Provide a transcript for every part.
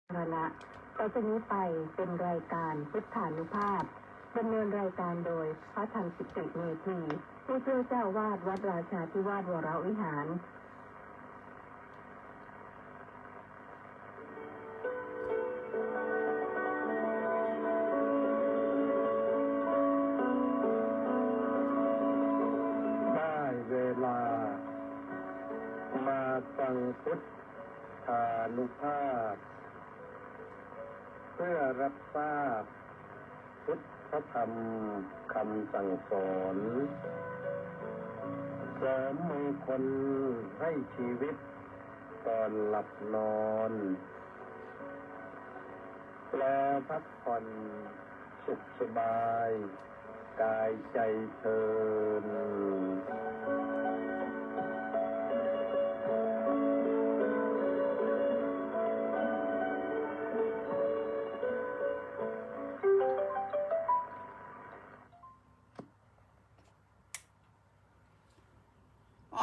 ณะต่อจากนี้ไปเป็นรายการพุทธานุภาพดำเนินรายการโดยพระธรรมสิติเมธีผู้ช่วยเจ้าวาดวัดราชาธิวาสวรวิหารได้เวลามาฟังพุทธานุภาพเพื่อรับทราบพุทธธรรมคำสั่งสอนเสริมมงคลให้ชีวิตก่อนหลับนอนแปลพักผ่อนสุขสบายกายใจเทิน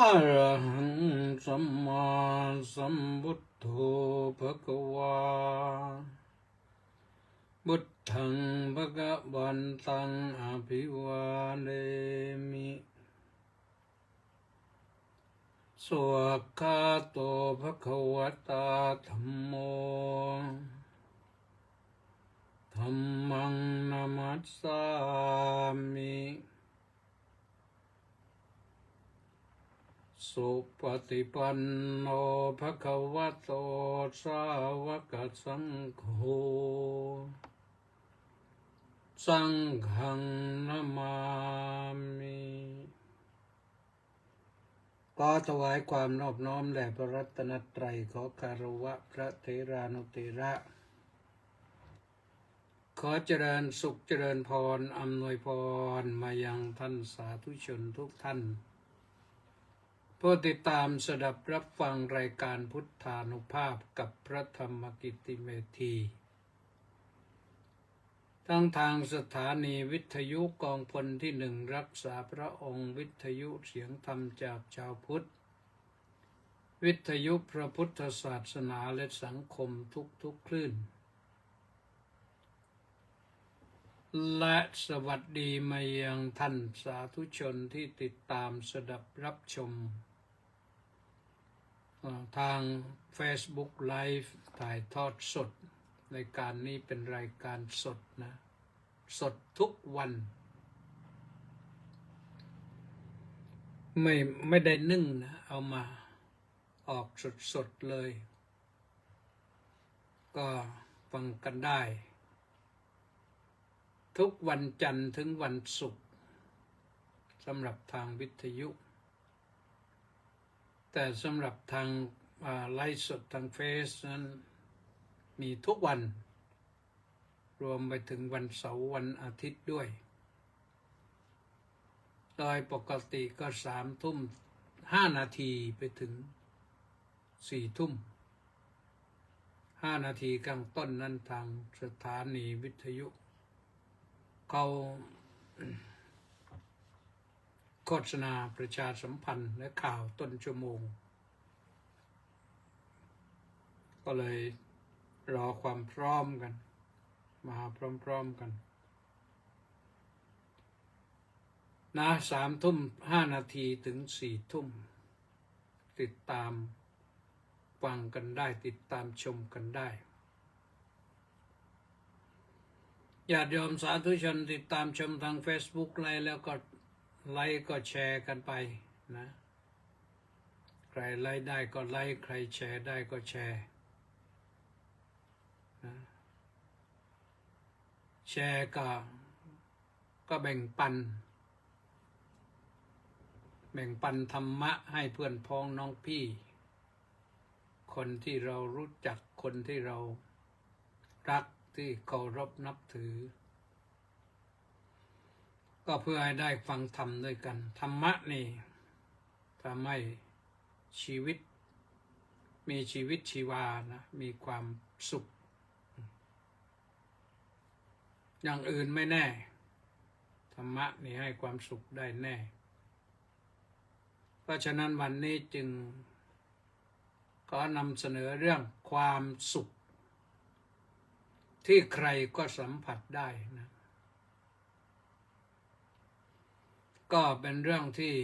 อะระหังสัมมาสัมพุทโธภะคะวาพุทธังภะคะวันตังอภิวาเทมิสวากขาโตภะคะวะตาธัมโมธัมมังนัมมัสสามิสุปฏิปันโนภะคะวะโตสาวกสังโฆสังฆังนะมามิขอถวายความนอบน้อมแด่พระรัตนตรัยขอคารวะพระเถรานุเถระขอเจริญสุขเจริญพรอำนวยพรมายังท่านสาธุชนทุกท่านผู้ติดตามสดับรับฟังรายการพุทธานุภาพกับพระธรรมกิตติเมธีทั้งทางสถานีวิทยุกองพลที่หนึ่งรักษาพระองค์วิทยุเสียงธรรมจากชาวพุทธวิทยุพระพุทธศาสนาและสังคมทุกคลื่นและสวัสดีมายังท่านสาธุชนที่ติดตามสดับรับชมทาง Facebook Live ถ่ายทอดสดรายการนี้เป็นรายการสดนะสดทุกวันไม่ได้นึ่งนะเอามาออกสดเลยก็ฟังกันได้ทุกวันจันทร์ถึงวันศุกร์สำหรับทางวิทยุแต่สำหรับทางไลฟ์สดทางเฟซนั้นมีทุกวันรวมไปถึงวันเสาร์วันอาทิตย์ด้วยโดยปกติก็3:05 น.ไปถึง4 ทุ่ม5 นาทีข้างต้นนั้นทางสถานีวิทยุเขาโฆษณาประชาสัมพันธ์และข่าวต้นชั่วโมงก็เลยรอความพร้อมกันมาพร้อมกันนะ3:05 น.ถึง4 ทุ่มติดตามฟังกันได้ติดตามชมกันได้ญาติโยมสาธุชนติดตามชมทาง Facebook ไลฟ์แล้วก็ไลค์ก็แชร์กันไปนะใครไลค์ได้ก็ไลค์ใครแชร์ได้ก็แชร์นะแชร์ก็แบ่งปันธรรมะให้เพื่อนพ้องน้องพี่คนที่เรารู้จักคนที่เรารักที่เคารพนับถือก็เพื่อให้ได้ฟังธรรมด้วยกันธรรมะนี่ทำให้ชีวิตมีชีวิตชีวานะมีความสุขอย่างอื่นไม่แน่ธรรมะนี่ให้ความสุขได้แน่เพราะฉะนั้นวันนี้จึงขอนำเสนอเรื่องความสุข ที่ใครก็สัมผัสได้นะก็เป็นเรื่องที่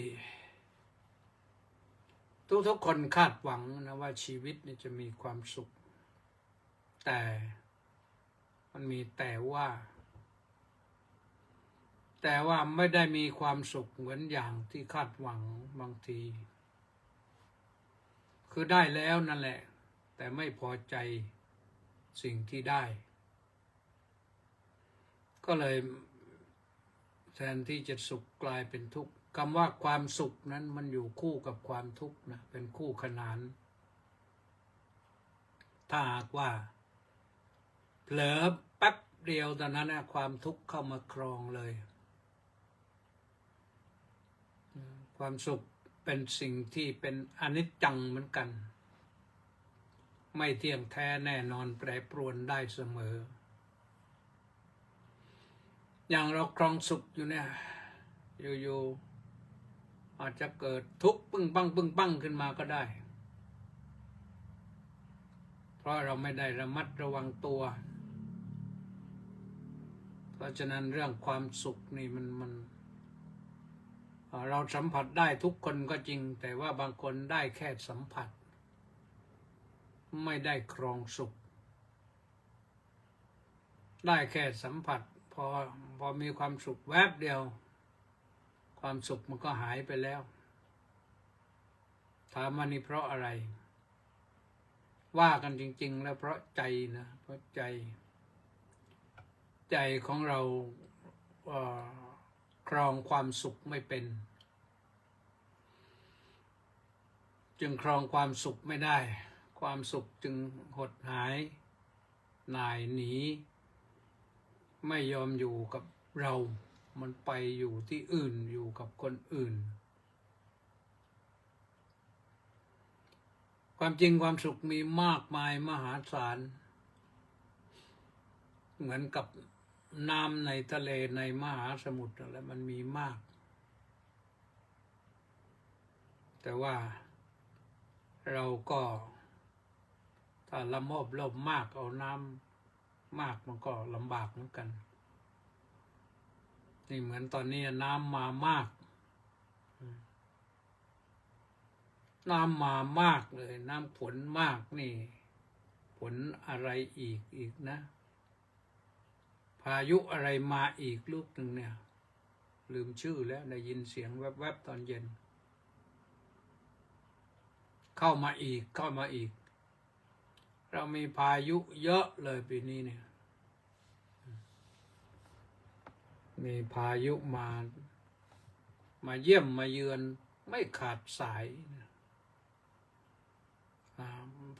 ทุกคนคาดหวังนะว่าชีวิตนี่จะมีความสุขแต่มันมีแต่ว่าไม่ได้มีความสุขเหมือนอย่างที่คาดหวังบางทีคือได้แล้วนั่นแหละแต่ไม่พอใจสิ่งที่ได้ก็เลยแทนที่จะสุขกลายเป็นทุกข์คำว่าความสุขนั้นมันอยู่คู่กับความทุกข์นะเป็นคู่ขนานถ้าหากว่าเผลอแป๊บเดียวตอนนั้นนะความทุกข์เข้ามาครองเลยความสุขเป็นสิ่งที่เป็นอนิจจังเหมือนกันไม่เที่ยงแท้แน่นอนแปรปรวนได้เสมออย่างเราครองสุขอยู่เนี่ยอยู่อาจจะเกิดทุกข์ปึ้งปังขึ้นมาก็ได้เพราะเราไม่ได้ระมัดระวังตัวเพราะฉะนั้นเรื่องความสุขนี่มันเราสัมผัสได้ทุกคนก็จริงแต่ว่าบางคนได้แค่สัมผัสไม่ได้ครองสุขได้แค่สัมผัสพอมีความสุขแวบเดียวความสุขมันก็หายไปแล้วถามว่านี่เพราะอะไรว่ากันจริงๆแล้วเพราะใจนะเพราะใจของเราครองความสุขไม่เป็นจึงครองความสุขไม่ได้ความสุขจึงหดหายหน่ายหนีไม่ยอมอยู่กับเรามันไปอยู่ที่อื่นอยู่กับคนอื่นความจริงความสุขมีมากมายมหาศาลเหมือนกับน้ำในทะเลในมหาสมุทรอะไรมันมีมากแต่ว่าเราก็ถ้าละโมบโลภมากเอาน้ำมากมันก็ลำบากเหมือนกันนี่เหมือนตอนนี้น้ำมามากเลยน้ำฝนมากนี่ฝนอะไรอีกนะพายุอะไรมาอีกลูกหนึ่งเนี่ยลืมชื่อแล้วได้ยินเสียงแวบๆตอนเย็นเข้ามาอีกเรามีพายุเยอะเลยปีนี้เนี่ยมีพายุมาเยี่ยมมาเยือนไม่ขาดสาย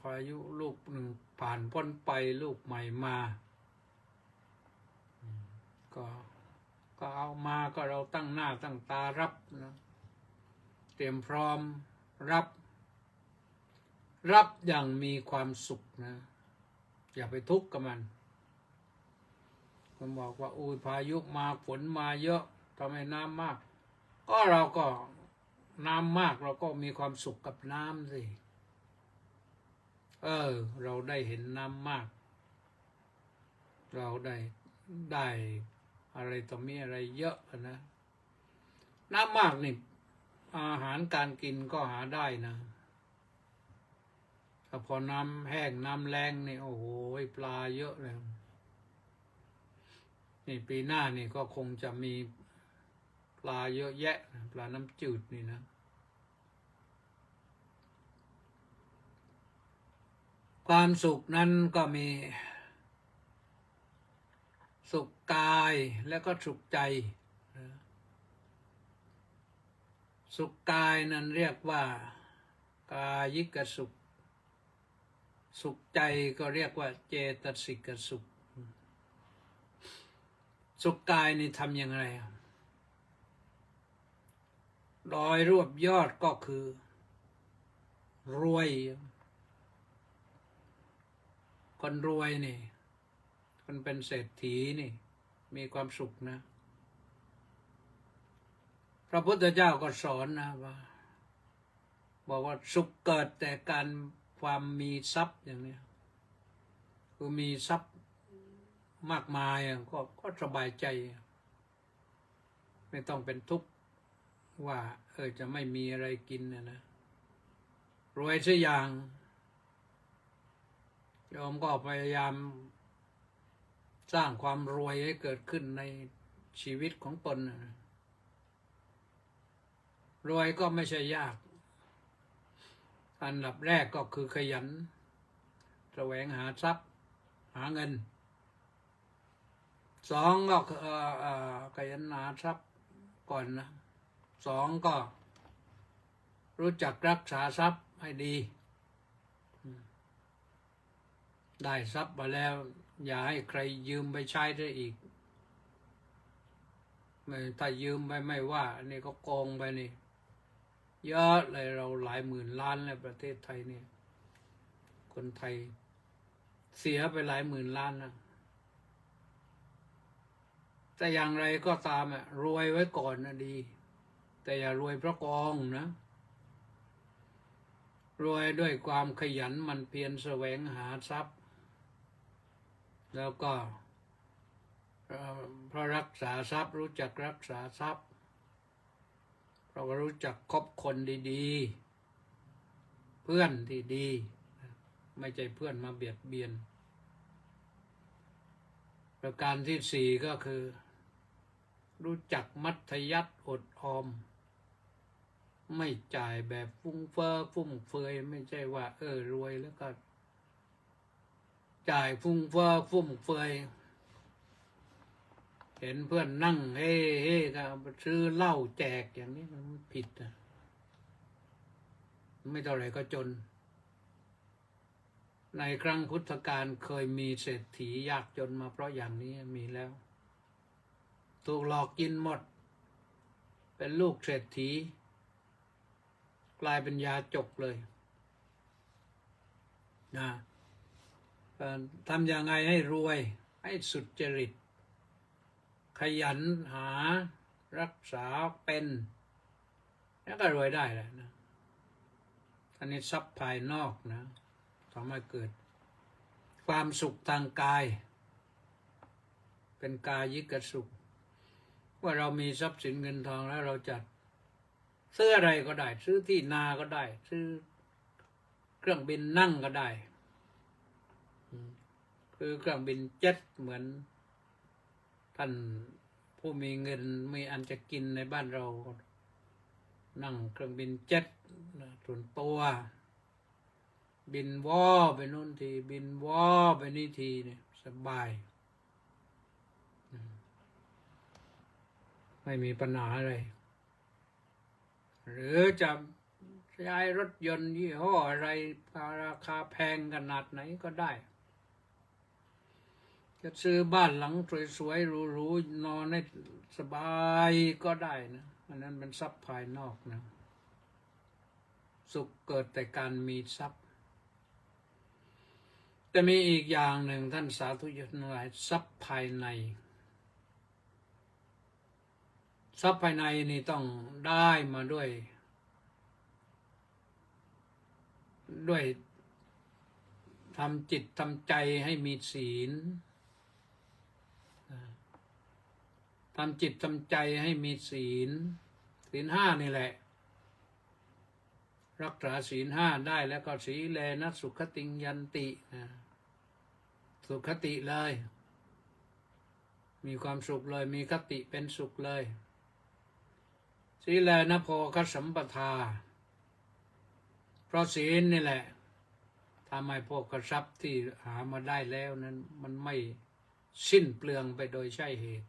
พายุลูกหนึ่งผ่านพ้นไปลูกใหม่มาก็เอามาก็เราตั้งหน้าตั้งตารับนะเตรียมพร้อมรับอย่างมีความสุขนะอย่าไปทุกข์กับมันบอกว่าอุ้ยพายุมาฝนมาเยอะทำไมน้ำมากก็เราก็น้ำมากเราก็มีความสุขกับน้ำสิเราได้เห็นน้ำมากเราได้อะไรต่อมีอะไรเยอะนะน้ำมากนี่อาหารการกินก็หาได้นะถ้าพอน้ำแห้งน้ำแล้งนี่โอ้โหปลาเยอะเลยนี่ปีหน้านี่ก็คงจะมีปลาเยอะแยะปลาน้ำจืดนี่นะความสุขนั้นก็มีสุขกายและก็สุขใจสุขกายนั้นเรียกว่ากายิกสุขสุขใจก็เรียกว่าเจตสิกสุขสุขกายนี่ทำอย่างไรโดยรวบยอดก็คือรวยคนรวยนี่คนเป็นเศรษฐีนี่มีความสุขนะพระพุทธเจ้าก็สอนนะว่าบอกว่าสุขเกิดแต่การความมีทรัพย์อย่างนี้คือมีทรัพย์ มากมายก็สบายใจ ไม่ต้องเป็นทุกข์ว่าจะไม่มีอะไรกินนะรวยสักอย่างโยมก็พยายามสร้างความรวยให้เกิดขึ้นในชีวิตของตนนะรวยก็ไม่ใช่ยากอันดับแรกก็คือขยันแสวงหาทรัพย์หาเงินสองก็ขยันหาทรัพย์ก่อนนะสองก็รู้จักรักษาทรัพย์ให้ดีได้ทรัพย์มาแล้วอย่าให้ใครยืมไปใช้ได้อีกไม่ถ้ายืมไปไม่ว่าอันนี้ก็โกงไปนี่เยอะเลยเราหลายหมื่นล้านในประเทศไทยเนี่ยคนไทยเสียไปหลายหมื่นล้านนะแต่อย่างไรก็ตามรวยไว้ก่อนนะดีแต่อย่ารวยเพราะโกงนะรวยด้วยความขยันหมั่นเพียรแสวงหาทรัพย์แล้วก็เพราะรักษาทรัพย์รู้จักรักษาทรัพย์เราก็รู้จักคบคนดีๆเพื่อนที่ดีไม่ใช่เพื่อนมาเบียดเบียนประการที่สี่ก็คือรู้จักมัธยัสถ์อดออมไม่จ่ายแบบฟุ้งเฟ้อฟุ่มเฟือยไม่ใช่ว่ารวยแล้วก็จ่ายฟุ้งเฟ้อฟุ่มเฟือยเห็นเพื่อนนั่งเฮ้ก็ซื้อเหล้าแจกอย่างนี้มันผิดนะไม่เท่าไหร่ก็จนในครั้งพุทธกาลเคยมีเศรษฐียากจนมาเพราะอย่างนี้มีแล้วถูกหลอกกินหมดเป็นลูกเศรษฐีกลายเป็นยาจกเลยนะทำยังไงให้รวยให้สุจริตขยันหารักษาเป็นแล้วก็รวยได้แหละนะอันนี้ทรัพย์ภายนอกนะทำให้เกิดความสุขทางกายเป็นกายิกสุขว่าเรามีทรัพย์สินเงินทองแล้วเราจัดซื้ออะไรก็ได้ซื้อที่นาก็ได้ซื้อเครื่องบินนั่งก็ได้คือเครื่องบินเจ็ตเหมือนท่านผู้มีเงินมีอันจะกินในบ้านเรานั่งเครื่องบินเจ็ตส่วนตัวบินวอไปนู่นทีบินวอไปนี่ทีเนี่ยสบายไม่มีปัญหาอะไรหรือจะใช้รถยนต์ยี่ห้ออะไรราคาแพงขนาดไหนก็ได้จะซื้อบ้านหลังสวยๆหรูๆนอนให้สบายก็ได้นะอันนั้นเป็นทรัพย์ภายนอกนะสุขเกิดแต่การมีทรัพย์แต่มีอีกอย่างหนึ่งท่านสาธุชนทั้งหลายทรัพย์ภายในทรัพย์ภายในนี่ต้องได้มาด้วยทำจิตทำใจให้มีศีลทำจิตทำใจให้มีศีลห้านี่แหละรักษาศีลห้าได้แล้วก็สีเลนะสุขติงยันติสุขติเลยมีความสุขเลยมีคติเป็นสุขเลยสีเลนะโภคสัมปทาเพราะศีลนี่แหละทำให้พวกทรัพย์ที่หามาได้แล้วนั้นมันไม่สิ้นเปลืองไปโดยใช่เหตุ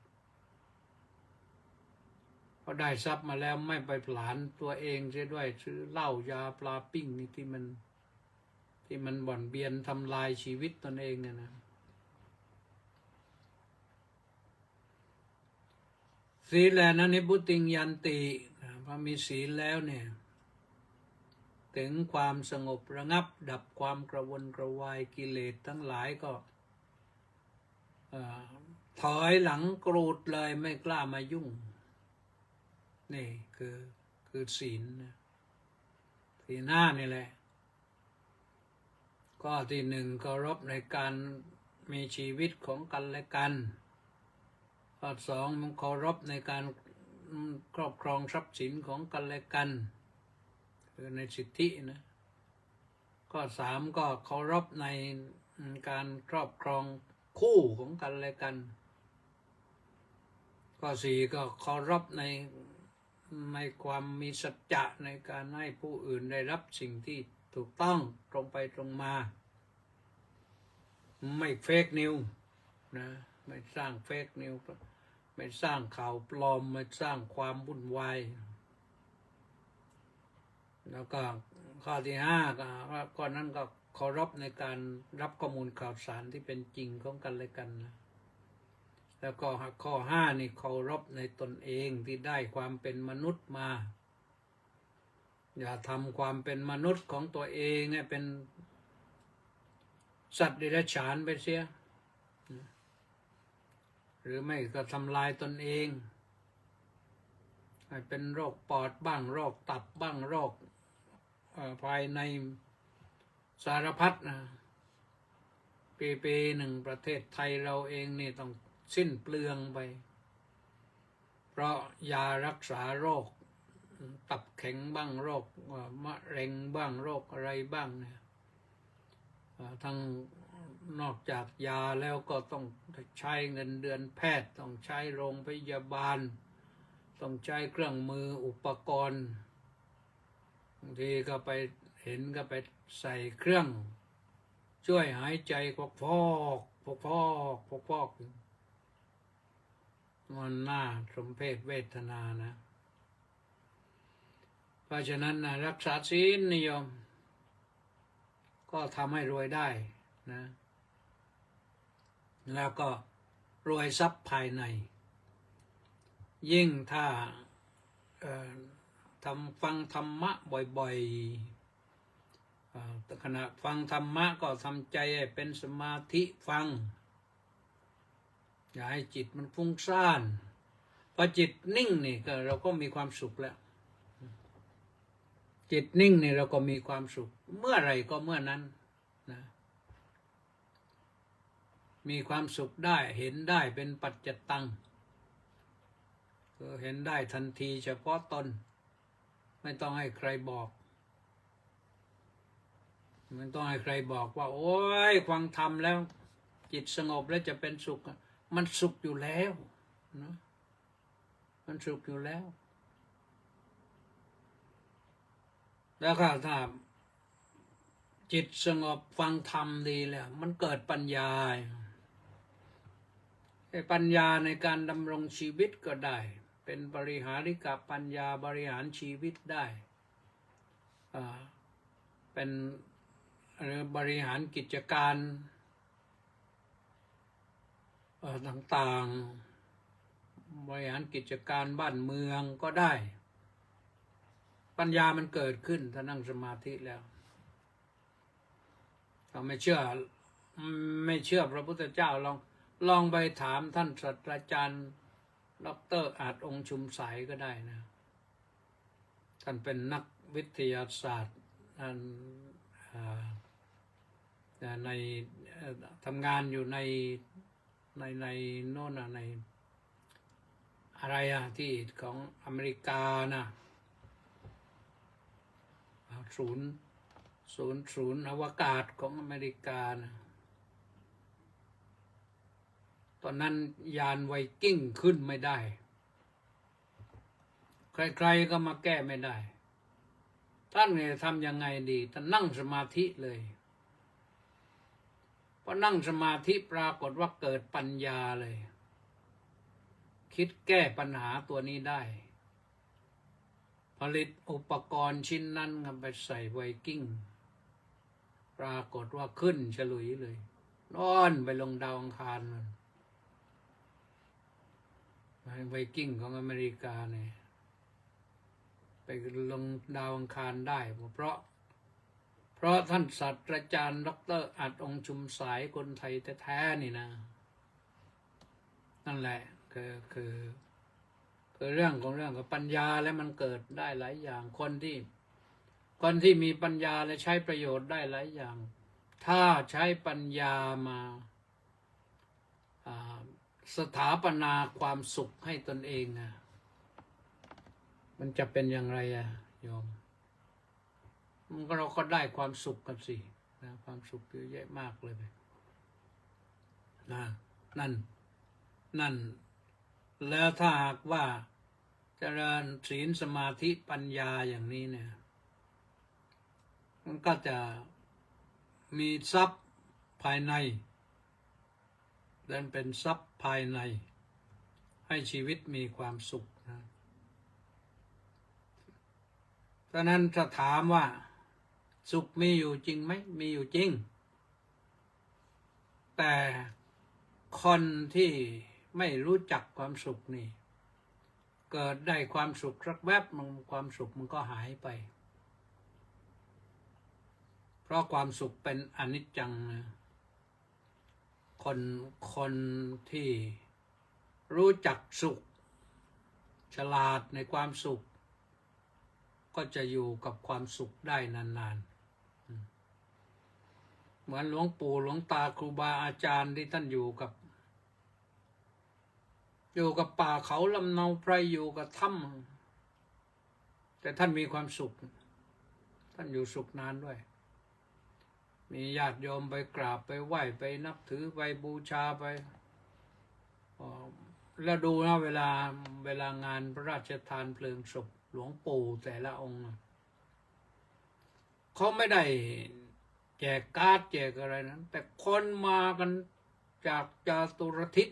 พอได้ทรัพย์มาแล้วไม่ไปผลาญตัวเองเสียด้วยซื้อเหล้ายาปลาปิ้งนี่ที่มันบ่อนเบียนทำลายชีวิตตนเองเนี่ยนะศีลแลนะนิพุติงยันติพอมีศีลแล้วเนี่ยถึงความสงบระงับดับความกระวนกระวายกิเลสทั้งหลายก็ถอยหลังกรูดเลยไม่กล้ามายุ่งนี่คือศีลห้านี่แหละข้อที่หนึ่งเคารพในการ มีชีวิตของกันและกันข้อสองมันเคารพในการครอบครองทรัพย์สินของกันและกันคือในสิทธินะข้อสามก็เคารพในการครอบครองคู่ของกันและกันข้อสี่ก็เคารพในความมีสัจจะในการให้ผู้อื่นได้รับสิ่งที่ถูกต้องตรงไปตรงมาไม่เฟกนิวนะไม่สร้างเฟกนิวไม่สร้างข่าวปลอมไม่สร้างความวุ่นวายแล้วก็ข้อที่ห้าก็นั้นก็เคารพในการรับข้อมูลข่าวสารที่เป็นจริงของกันและกันนะแล้วก็ข้อห้านี่เคารพในตนเองที่ได้ความเป็นมนุษย์มาอย่าทำความเป็นมนุษย์ของตัวเองเนี่ยเป็นสัตว์เดรัจฉานไปเสียหรือไม่ก็ทำลายตนเองให้เป็นโรคปอดบ้างโรคตับบ้างโรคภายในสารพัดนะปีหนึ่งประเทศไทยเราเองนี่ต้องสิ้นเปลืองไปเพราะยารักษาโรคตับแข็งบ้างโรคมะเร็งบ้างโรคอะไรบ้างเนี่ยทั้งนอกจากยาแล้วก็ต้องใช้เงินเดือนแพทย์ต้องใช้โรงพยาบาลต้องใช้เครื่องมืออุปกรณ์บางทีก็ไปเห็นก็ไปใส่เครื่องช่วยหายใจฟอกมันน่าสมเพชเวทนานะเพราะฉะนั้นนะรักษาศีลนิยมก็ทำให้รวยได้นะแล้วก็รวยทรัพย์ภายในยิ่งถ้าฟังธรรมะบ่อยๆขณะฟังธรรมะก็ทำใจให้เป็นสมาธิฟังอย่าให้จิตมันฟุ้งซ่านพอจิตนิ่งนี่ก็เราก็มีความสุขแล้วจิตนิ่งนี่เราก็มีความสุขเมื่อไรก็เมื่อนั้นนะมีความสุขได้เห็นได้เป็นปัจจตังก็เห็นได้ทันทีเฉพาะตนไม่ต้องให้ใครบอกไม่ต้องให้ใครบอกว่าโอ้ยฟังธรรมแล้วจิตสงบแล้วจะเป็นสุขมันสุขอยู่แล้วนะมันสุขอยู่แล้วแล้วถ้าจิตสงบฟังธรรมดีแล้วมันเกิดปัญญาปัญญาในการดำรงชีวิตก็ได้เป็นบริหาริกปัญญาบริหารชีวิตได้เป็นหรือบริหารกิจการต่างๆบริหารกิจการบ้านเมืองก็ได้ปัญญามันเกิดขึ้นถ้านั่งสมาธิแล้วเราไม่เชื่อพระพุทธเจ้าลองไปถามท่านศาสตราจารย์ดร.อาจองค์ชุมสายก็ได้นะท่านเป็นนักวิทยาศาสตร์ในทำงานอยู่ในโน่นในอะไรที่ของอเมริกานะศูนย์อวกาศของอเมริกานะตอนนั้นยานไวกิ้งขึ้นไม่ได้ใครๆก็มาแก้ไม่ได้ท่านเนี่ยทำยังไงดีท่านนั่งสมาธิเลยพอนั่งสมาธิปรากฏว่าเกิดปัญญาเลยคิดแก้ปัญหาตัวนี้ได้ผลิตอุปกรณ์ชิ้นนั้นไปใส่ไวกิ้งปรากฏว่าขึ้นฉลุยเลยนอนไปลงดาวอังคารมันไวกิ้งของอเมริกาเนี่ยไปลงดาวอังคารได้เพราะท่านศาสตราจารย์ดร.อาจองค์ชุมสายคนไทยแท้ๆนี่นะนั่นแหละคือเรื่องของปัญญาแล้วมันเกิดได้หลายอย่างคนที่มีปัญญาและใช้ประโยชน์ได้หลายอย่างถ้าใช้ปัญญามา สถาปนาความสุขให้ตนเองอะมันจะเป็นอย่างไรอะโยมมันก็เราก็ได้ความสุขกันสินะความสุขเยอะแยะมากเลยนะนั่นแล้วถ้าหากว่าเจริญศีลสมาธิปัญญาอย่างนี้เนี่ยมันก็จะมีทรัพย์ภายในและเป็นทรัพย์ภายในให้ชีวิตมีความสุขนะฉะนั้นจะถามว่าสุขมีอยู่จริงไหมมีอยู่จริงแต่คนที่ไม่รู้จักความสุขนี่เกิดได้ความสุขสักแวบมันความสุขมันก็หายไปเพราะความสุขเป็นอนิจจังนะคนที่รู้จักสุขฉลาดในความสุขก็จะอยู่กับความสุขได้นานๆเหมือนหลวงปู่หลวงตาครูบาอาจารย์ที่ท่านอยู่กับป่าเขาลำเนาไพรอยู่กับถ้ำแต่ท่านมีความสุขท่านอยู่สุขนานด้วยมีญาติโยมไปกราบไปไหว้ไปนับถือไปบูชาไปแล้วดูนะเวลางานพระราชทานเพลิงศพหลวงปู่แต่ละองค์เขาไม่ได้แจกการ์ดแจกอะไรนั้นแต่คนมากันจากจาตุรทิศ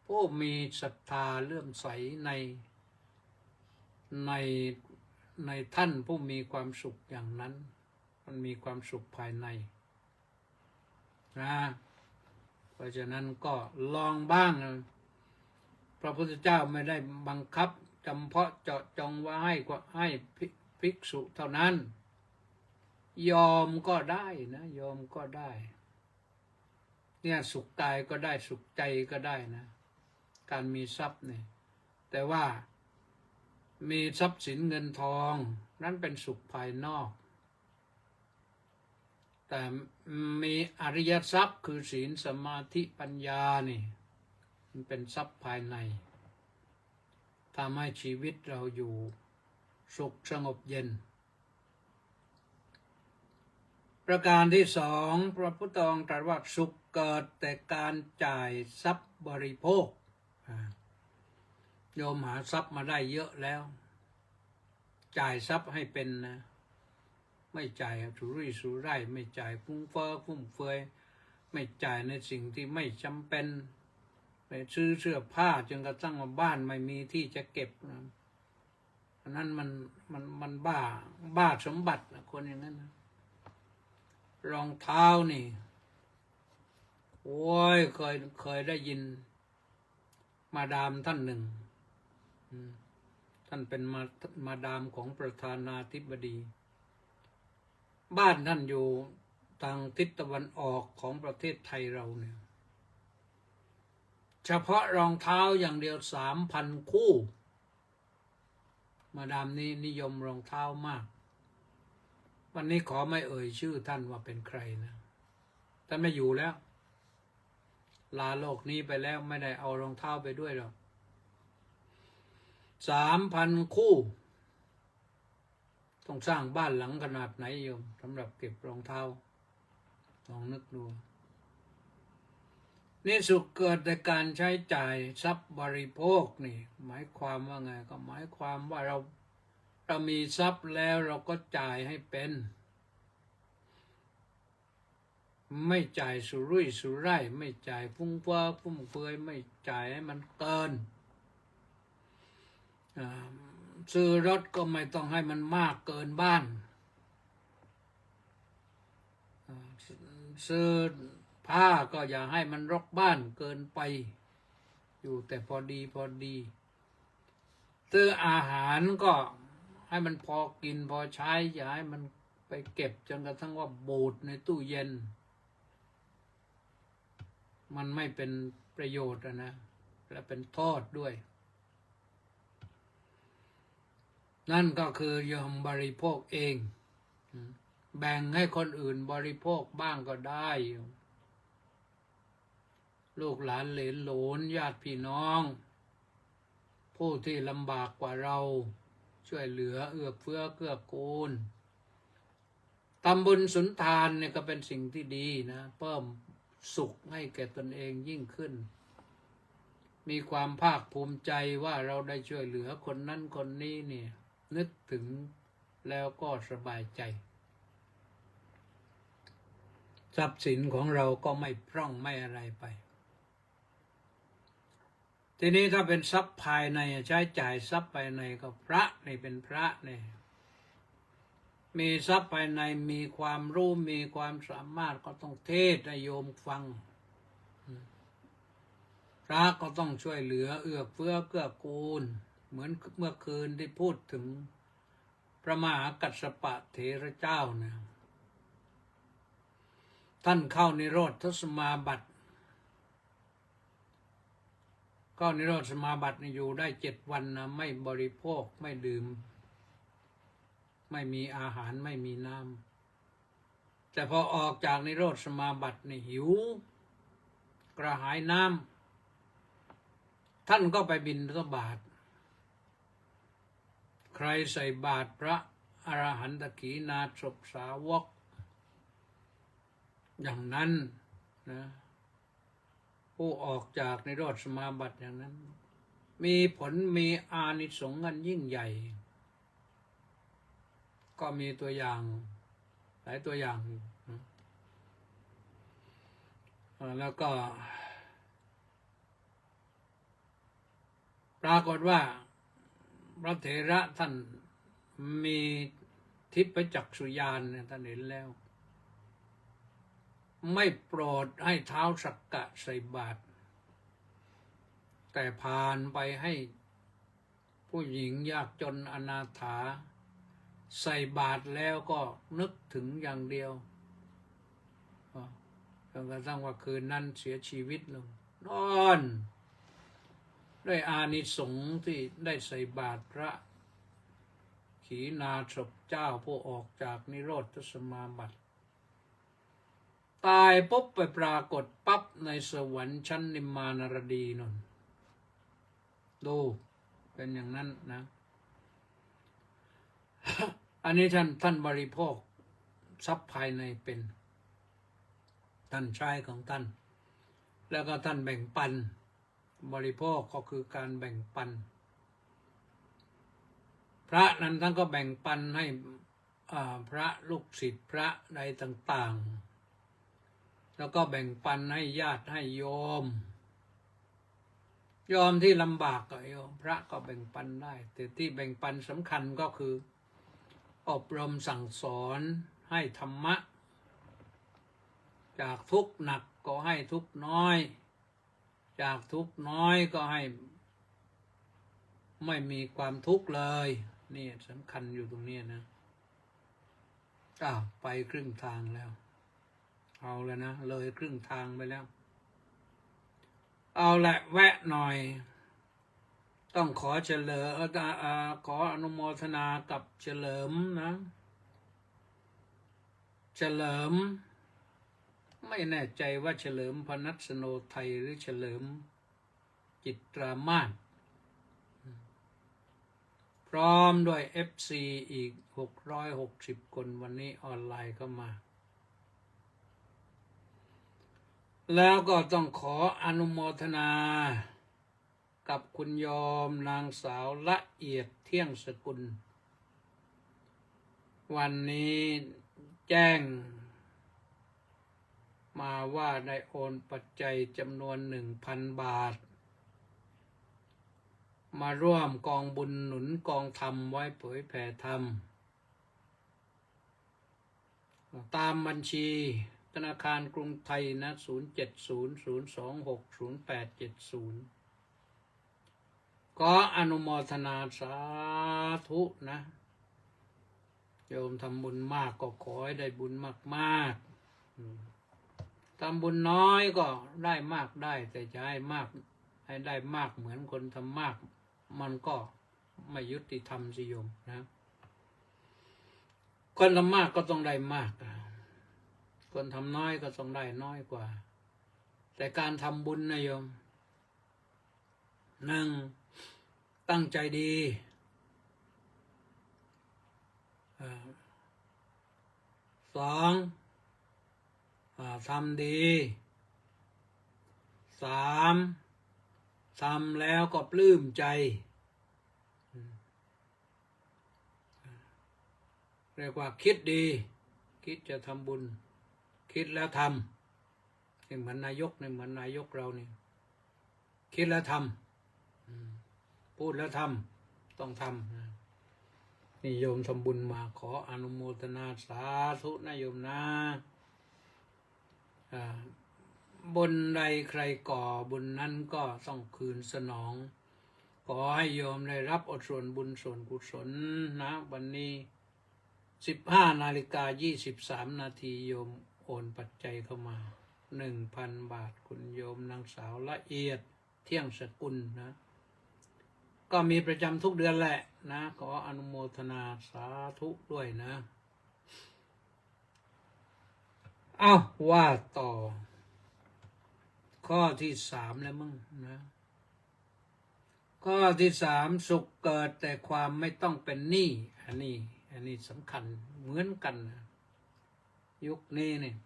ผู้มีศรัทธาเลื่อมใสในท่านผู้มีความสุขอย่างนั้นมันมีความสุขภายในนะเพราะฉะนั้นก็ลองบ้างนะพระพุทธเจ้าไม่ได้บังคับจำเพาะเจาะจงว่าให้ภิกษุเท่านั้นยอมก็ได้นะยอมก็ได้เนี่ยสุขกายก็ได้สุขใจก็ได้นะการมีทรัพย์เนี่ยแต่ว่ามีทรัพย์สินเงินทองนั้นเป็นสุขภายนอกแต่มีอริยทรัพย์คือศีลสมาธิปัญญานี่มันเป็นทรัพย์ภายในทำให้ชีวิตเราอยู่สุขสงบเย็นประการที่สองพระพุทธองค์ตรัสว่าสุขเกิดแต่การจ่ายทรัพย์บริโภคโยมหาทรัพย์มาได้เยอะแล้วจ่ายทรัพย์ให้เป็นนะไม่จ่ายสุรุ่ยสุร่ายไม่จ่ายฟุ้งเฟ้อฟุ่มเฟือยไม่จ่ายในสิ่งที่ไม่จำเป็นไปซื้อเสื้อผ้าจนกระทั่งบ้านไม่มีที่จะเก็บนะอันนั้นมันบ้าสมบัตินะคนอย่างนั้นนะรองเท้านี่โอ้ยเคยได้ยินมาดามท่านหนึ่งท่านเป็นมาดามของประธานาธิบดีบ้านท่านอยู่ทางทิศตะวันออกของประเทศไทยเราเนี่ยเฉพาะรองเท้าอย่างเดียว 3,000 คู่มาดามนี้นิยมรองเท้ามากวันนี้ขอไม่เอ่ยชื่อท่านว่าเป็นใครนะท่านไม่อยู่แล้วลาโลกนี้ไปแล้วไม่ได้เอารองเท้าไปด้วยหรอก 3,000 คู่ต้องสร้างบ้านหลังขนาดไหนโยมสำหรับเก็บรองเท้าลองนึกดูนี่สุขเกิดจากการใช้จ่ายทรัพย์บริโภคนี่หมายความว่าไงก็หมายความว่าเรามีทรัพย์แล้วเราก็จ่ายให้เป็นไม่จ่ายสุรุ่ยสุร่ายไม่จ่ายฟุ้งเฟ้อฟุ่มเฟือยไม่จ่ายให้มันเกินซื้อรถก็ไม่ต้องให้มันมากเกินบ้านซื้อผ้าก็อย่าให้มันรกบ้านเกินไปอยู่แต่พอดีซื้ออาหารก็ให้มันพอกินพอใช้อย่าให้มันไปเก็บจนกระทั่งว่าบูดในตู้เย็นมันไม่เป็นประโยชน์นะและเป็นโทษด้วยนั่นก็คือยอมบริโภคเองแบ่งให้คนอื่นบริโภคบ้างก็ได้ ลูกหลานเหลนโหลนญาติพี่น้อง ผู้ที่ลำบากกว่าเราช่วยเหลือเอื้อเฟื้อเกื้อกูลทำบุญสุนทานเนี่ยก็เป็นสิ่งที่ดีนะเพิ่มสุขให้แก่ตนเองยิ่งขึ้นมีความภาคภูมิใจว่าเราได้ช่วยเหลือคนนั้นคนนี้เนี่ยนึกถึงแล้วก็สบายใจทรัพย์สินของเราก็ไม่พร่องไม่อะไรไปทีนี้ถ้าเป็นทรัพย์ภายในใช้จ่ายทรัพย์ภายในก็พระนี่เป็นพระเนี่ยมีทรัพย์ภายในมีความรู้มีความสามารถก็ต้องเทศน์ให้โยมฟังพระก็ต้องช่วยเหลือเอื้อเฟื้อเกื้อกูลเหมือนเมื่อคืนที่พูดถึงพระมหากัสสปะเถระเจ้าเนี่ยท่านเข้านิโรธสมาบัติก็นิโรธสมาบัติอยู่ได้7 วันนะไม่บริโภคไม่ดื่มไม่มีอาหารไม่มีน้ำแต่พอออกจากนิโรธสมาบัตินี่หิวกระหายน้ำท่านก็ไปบิณฑบาตใครใส่บาตรพระอรหันตขีณาสพสาวกอย่างนั้นนะผู้ออกจากนิโรธสมาบัติอย่างนั้นมีผลมีอานิสงส์อันยิ่งใหญ่ก็มีตัวอย่างหลายตัวอย่างนะแล้วก็ปรากฏว่าพระเถระท่านมีทิพจักษุญาณเนี่ยท่านเห็นแล้วไม่โปรดให้เท้าสักกะใส่บาตรแต่ผ่านไปให้ผู้หญิงยากจนอนาถาใส่บาตรแล้วก็นึกถึงอย่างเดียวจนกระทั่งว่าคืนนั้นเสียชีวิตลงนอนด้วยอานิสงส์ที่ได้ใส่บาตรพระขีณาสพเจ้าผู้ออกจากนิโรธสมาบัติตายปุ๊บไปปรากฏปั๊บในสวรรค์ชั้นนิมมานรดีนนดูเป็นอย่างนั้นนะ อันนี้ท่านบริโภคทรัพย์ภายในเป็นท่านใช้ของท่านแล้วก็ท่านแบ่งปันบริโภคก็คือการแบ่งปันพระนั้นท่านก็แบ่งปันให้พระลูกศิษย์พระใดต่างๆแล้วก็แบ่งปันให้ญาติให้โยมที่ลำบากก็โยมพระก็แบ่งปันได้แต่ที่แบ่งปันสำคัญก็คืออบรมสั่งสอนให้ธรรมะจากทุกข์หนักก็ให้ทุกข์น้อยจากทุกข์น้อยก็ให้ไม่มีความทุกข์เลยนี่สำคัญอยู่ตรงนี้นะไปครึ่งทางแล้วเอาแล้วนะเลยครึ่งทางไปแล้วเอาละแวะหน่อยต้องขอขออนุโมทนากับเฉลิมนะเฉลิมไม่แน่ใจว่าเฉลิมพนัสโนไทยหรือเฉลิมจิตรามาศพร้อมด้วย FC อีก660 คนวันนี้ออนไลน์เข้ามาแล้วก็ต้องขออนุโมทนากับคุณโยมนางสาวละเอียดเที่ยงสกุลวันนี้แจ้งมาว่าได้โอนปัจจัยจำนวน 1,000 บาทมาร่วมกองบุญหนุนกองธรรมไว้เผยแผ่ธรรมตามบัญชีธนาคารกรุงไทยนะ0700260870ขออนุโมทนาสาธุนะโยมทำบุญมากก็ขอให้ได้บุญมากๆทำบุญน้อยก็ได้มากได้แต่จะให้มากให้ได้มากเหมือนคนทำมากมันก็ไม่ยุติธรรมสิโยมนะคนทำมากก็ต้องได้มากคนทำน้อยก็ต้องได้น้อยกว่า แต่การทำบุญนะโยมหนึ่งตั้งใจดีสองทำดีสามทำแล้วก็ปลื้มใจเรียกว่าคิดดีคิดจะทำบุญคิดแล้วทำเหมือนนายกเนี่ยเหมือนนายกเรานี่คิดแล้วทำพูดแล้วทำต้องทำนี่โยมทำบุญมาขออนุโมทนาสาธุนะโยมนะบุญใดใครก่อบุญนั้นก็ต้องคืนสนองขอให้โยมได้รับอดส่วนบุญส่วนกุศลนะวันนี้15:23 นาทีโยมโอนปัจจัยเข้ามา 1,000 บาทคุณโยมนางสาวละเอียดเที่ยงสกุลนะก็มีประจำทุกเดือนแหละนะขออนุโมทนาสาธุด้วยนะเอาว่าต่อข้อที่3แล้วมึงนะข้อที่3สุขเกิดแต่ความไม่ต้องเป็นหนี้อันนี้สำคัญเหมือนกันนะยุคนี้เนี่ย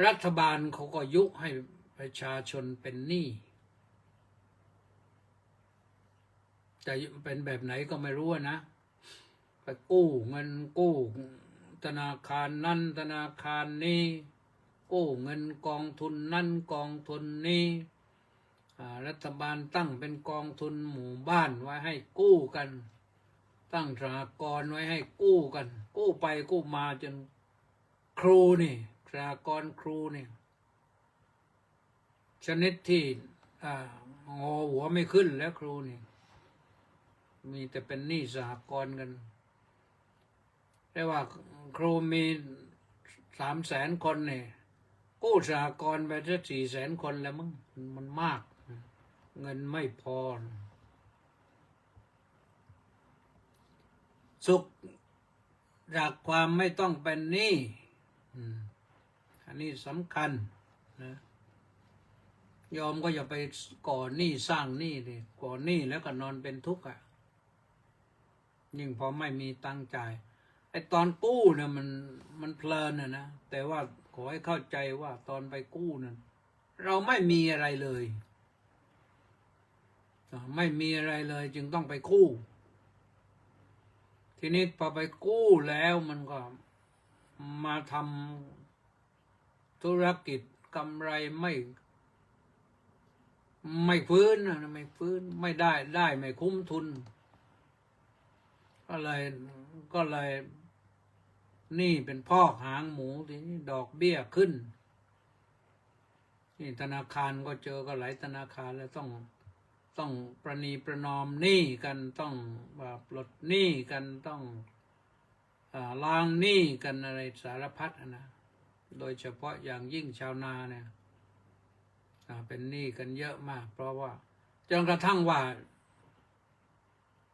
รัฐบาลเขาก็ยุให้ประชาชนเป็นหนี้จะเป็นแบบไหนก็ไม่รู้นะไปกู้เงินกู้ธนาคารนั้นธนาคารนี้กู้เงินกองทุนนั้นกองทุนนี้รัฐบาลตั้งเป็นกองทุนหมู่บ้านไว้ให้กู้กันตั้งสหกรณ์ไว้ให้กู้กันกู้ไปกู้มาจนครูนี่สหกรณ์ครูนี่ชนิดที่งอหัวไม่ขึ้นแล้วครูนี่มีแต่เป็นหนี้สหกรณ์กันเรียกว่าครูมี300,000 คนเนี่ยกู้สหกรณ์ไปสัก400,000 คนแล้วมั้งมันมากเงินไม่พอสุขจากความไม่ต้องเป็นหนี้อันนี้สำคัญนะยอมก็อย่าไปก่อหนี้สร้างหนี้ดิก่อหนี้แล้วก็นอนเป็นทุกข์อ่ะยิ่งพอไม่มีตังค์จ่ายไอ้ตอนกู้เนี่ยมันเพลินนะแต่ว่าขอให้เข้าใจว่าตอนไปกู้นั้นเราไม่มีอะไรเลยไม่มีอะไรเลยจึงต้องไปกู้ทีนี้พอไปกู้แล้วมันก็มาทำธุรกิจกำไรไม่ฟื้นนะไม่ฟื้นไม่ได้ไม่คุ้มทุนก็เลยนี่เป็นพอกหางหมูทีนี้ดอกเบี้ยขึ้นนี่ธนาคารก็เจอก็หลายธนาคารแล้วต้องประนีประนอมหนี้กันต้องปลดหนี้กันต้องล้างหนี้กันอะไรสารพัดนะโดยเฉพาะอย่างยิ่งชาวนาเนี่ยเป็นหนี้กันเยอะมากเพราะว่าจนกระทั่งว่า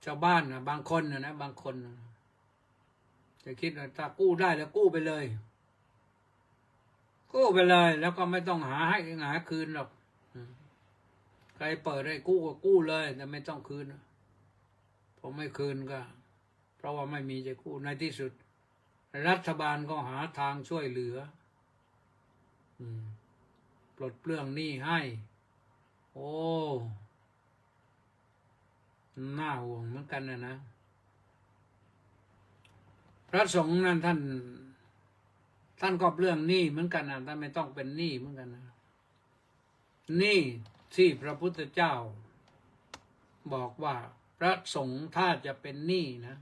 ชาวบ้านนะบางคนนะบางคนจะคิดว่าถ้ากู้ได้แล้วกู้ไปเลยแล้วก็ไม่ต้องหาคืนหรอกใครเปิดให้กู้ก็กู้เลยแต่ไม่ต้องคืนผมไม่คืนก็เพราะว่าไม่มีจะกู้ในที่สุดรัฐบาลก็หาทางช่วยเหลือปลดเปลื้องหนี้ให้โอ้น่าห่วงเหมือนกันนะพระสงฆ์นั้นท่านก็เปลื้องหนี้เหมือนกันนะท่านไม่ต้องเป็นหนี้เหมือนกันนะหนี้ที่พระพุทธเจ้าบอกว่าพระสงฆ์ถ้าจะเป็นหนี้นะ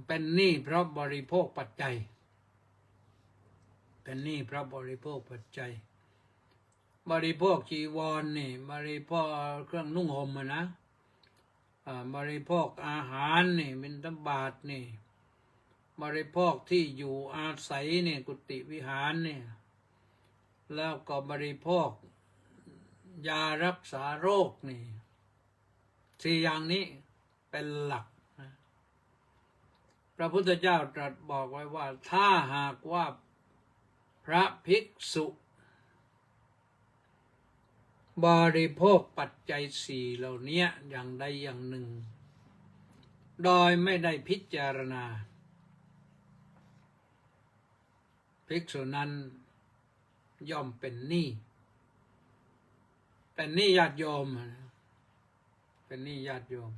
เป็นหนี้เพราะบริโภคปัจจัยเป็นหนี้เพราะบริโภคปัจจัยบริโภคจีวรนี่บริโภคเครื่องนุ่งห่มนะบริโภคอาหารนี่บิณฑบาตนี่บริโภคที่อยู่อาศัยนี่กุฏิวิหารนี่แล้วก็บริโภคยารักษาโรคนี่4 อย่างนี้เป็นหลักนะพระพุทธเจ้าตรัสบอกไว้ว่าถ้าหากว่าพระภิกษุ บริโภคปัจจัยสี่เหล่านี้อย่างใดอย่างหนึ่งโดยไม่ได้พิจารณาภิกษุนั้นย่อมเป็นหนี้ญาติโยมเป็นหนี้ญาติโยม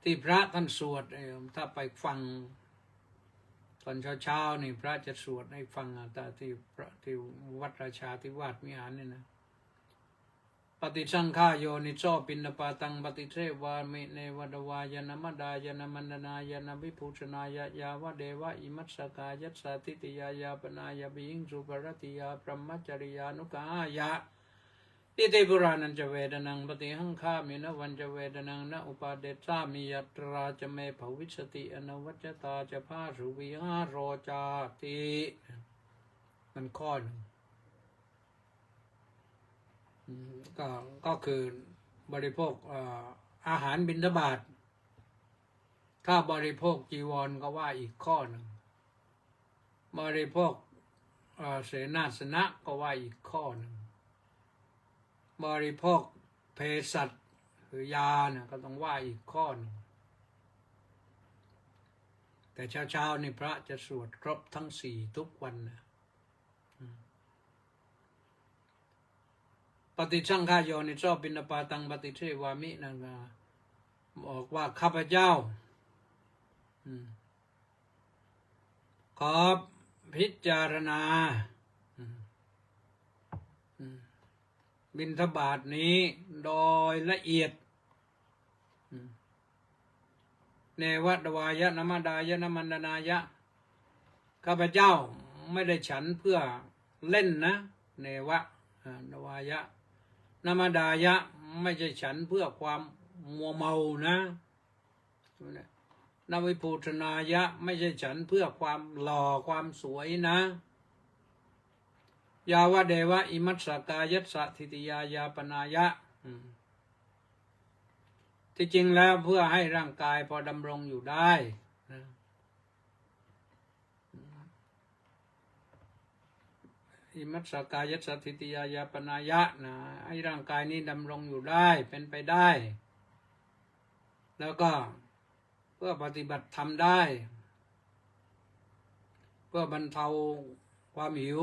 ที่พระท่านสวดถ้าไปฟังตอนเช้านี่พระจะสวดให้ฟังแต่ที่วัดราชาธิวาสวิหารนี่นะปฏิสังฆาโยนิโสปินปาตังปฏิเทวามิเนวดวายนมดายนมันดนายนวิภูชนายยาวะเดวะอิมัสสกายัสสาติติยายาปนายบิยิงสุปรติยาพรหมจริยานุกายะอิติปุรานันจะเวดนังปฏิหังฆามินะวันจะเวดนังนะอุปาเดชามิยัตราจะเมภวิสติอนวัจตาจะพาสุวิหารโรจาติมันข้อหนึ่งก็คือบริโภคอาหารบิณฑบาตถ้าบริโภคจีวรก็ว่าอีกข้อหนึ่งบริโภคเสนาสนะก็ว่าอีกข้อหนึ่งบริโภคเภสัชคือยาเนี่ยก็ต้องว่าอีกข้อหนึ่งแต่เช้านี่พระจะสวดครบทั้งสี่ทุกวันนะปฏิสังฆาโยนิโสปินปาตังปฏิเทวามินั่นบอกว่าข้าพเจ้าขอพิจารณาบิณฑบาตนี้โดยละเอียดเนวะดวายะนมดายะนมันดนายะข้าพเจ้าไม่ได้ฉันเพื่อเล่นนะเนวะดวายะนมดายะไม่ใช่ฉันเพื่อความมัวเมานะนวิภูชนายะไม่ใช่ฉันเพื่อความหล่อความสวยนะยาวะเดวะอิมัสสกายัสสะทิติยายาปนายะที่จริงแล้วเพื่อให้ร่างกายพอดำรงอยู่ได้นะอิมัสสกายัสสะทิติยายาปนายะนะให้ร่างกายนี้ดำรงอยู่ได้เป็นไปได้แล้วก็เพื่อปฏิบัติธรรมได้เพื่อบรรเทาความหิว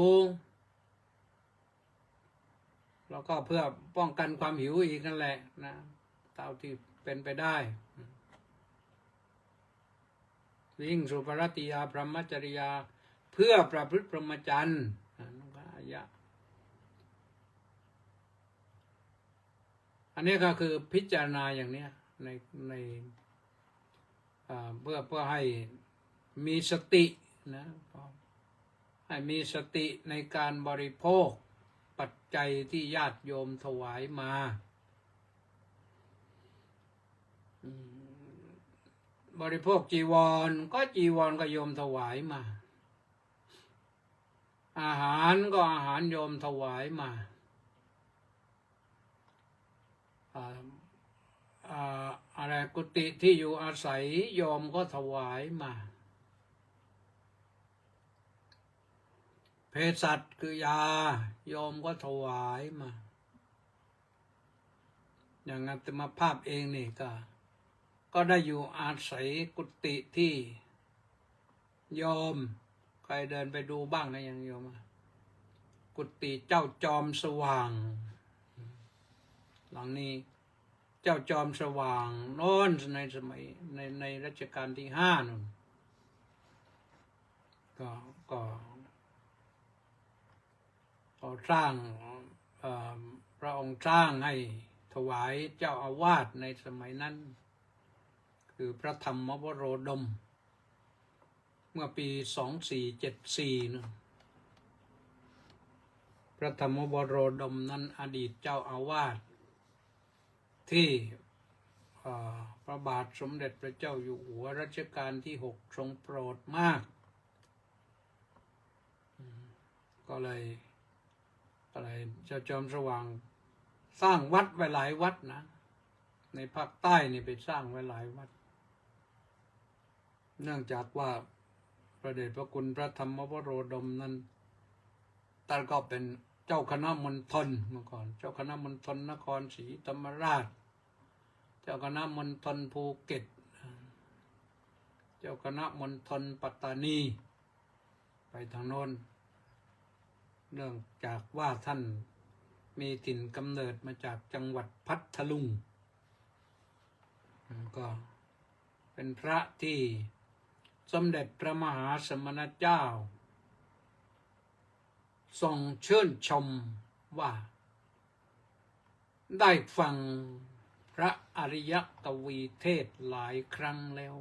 แล้วก็เพื่อป้องกันความหิวอีกนั่นแหละนะเท่าที่เป็นไปได้วิ่งสุปรติยาพรหมจริยาเพื่อประพฤติพรหมจรรย์อันนี้ก็คือพิจารณาอย่างนี้ในเพื่อให้มีสตินะให้มีสติในการบริโภคปัจจัยที่ญาติโยมถวายมาบริโภคจีวรก็จีวรก็โยมถวายมาอาหารก็อาหารโยมถวายมาอะไรกุฏิที่อยู่อาศัยโยมก็ถวายมาเภสัชคือยาโยมก็ถวายมาอย่างอาตมาภาพเองนี่ก็ได้อยู่อาศัยกุฏิที่โยมใครเดินไปดูบ้างนะยังโยมกุฏิเจ้าจอมสว่างหลังนี้เจ้าจอมสว่างโน้นในสมัยในรัชกาลที่5นู่นก็สร้างพระองค์สร้างให้ถวายเจ้าอาวาสในสมัยนั้นคือพระธรรมวโรดมเมื่อปี2474นู่นพระธรรมวโรดมนั้นอดีตเจ้าอาวาสที่พระบาทสมเด็จพระเจ้าอยู่หัวรัชกาลที่6ทรงโปรดมากก็เลยเจ้าจอมสว่างสร้างวัดไว้หลายวัดนะในภาคใต้นี่ไปสร้างไว้หลายวัดเนื่องจากว่าพระเดชพระคุณพระธรรมวโรดมนั้นท่านก็เป็น เจ้าคณะมณฑลเมื่อก่อนเจ้าคณะมณฑลนครศรีธรรมราชเจ้าคณะมณฑลภูเก็ตเจ้าคณะมณฑลปัตตานีไปทางโน้นเนื่องจากว่าท่านมีถิ่นกำเนิดมาจากจังหวัดพัทลุงก็เป็นพระที่สมเด็จพระมหาสมณเจ้าทรงชื่นชมว่าได้ฟังพระอริยกวีเทศหลายครั้งแล้ว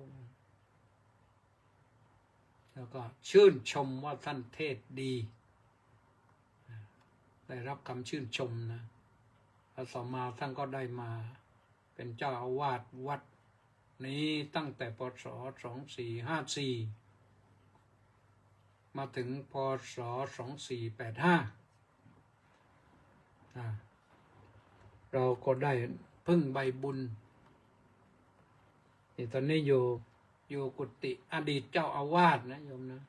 ก็ชื่นชมว่าท่านเทศดีได้รับคำชื่นชมนะแล้วต่อมาท่านก็ได้มาเป็นเจ้าอาวาสวัดนี้ตั้งแต่พศ2454มาถึงพศ2485เราก็ได้พึ่งใบบุญตอนนี้อยู่กุฏิอดีตเจ้าอาวาสนะโยมนะ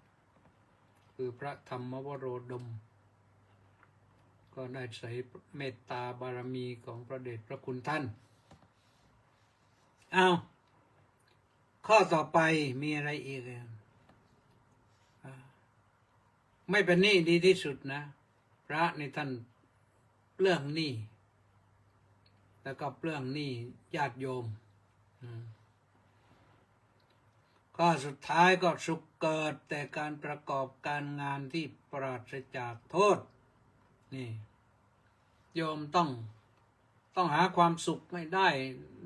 คือพระธรรมวโรดมก็ได้ใส่เมตตาบารมีของพระเดชพระคุณท่านข้อต่อไปมีอะไรอีกไม่เป็นหนี้ดีที่สุดนะพระในท่านเรื่องหนี้แล้วก็เรื่องหนี้ญาติโยมข้อสุดท้ายก็สุขเกิดแต่การประกอบการงานที่ปราศจากโทษนี่โยมต้องหาความสุขไม่ได้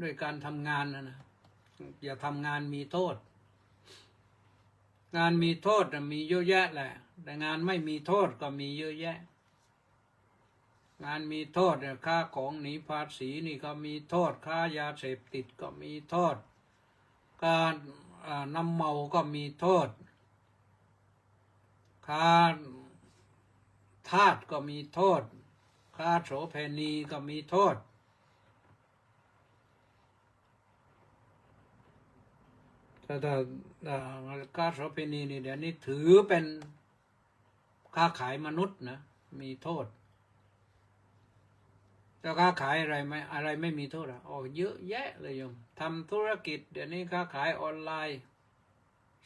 ด้วยการทำงานนะอย่าทำงานมีโทษงานมีโทษมีเยอะแยะแหละแต่งานไม่มีโทษก็มีเยอะแยะงานมีโทษค่าของหนีภาษีนี่ก็มีโทษค่ายาเสพติดก็มีโทษการน้ำเมาก็มีโทษค่าทาสก็มีโทษค่าโสเภณีก็มีโทษแต่ค่าโสเภณีนี่เดี๋ยวนี้ถือเป็นค้าขายมนุษย์นะมีโทษแล้วค้าขายอะไรไม่มีโทษเยอะแยะเลยโยมทำธุรกิจเดี๋ยวนี้ค้าขายออนไลน์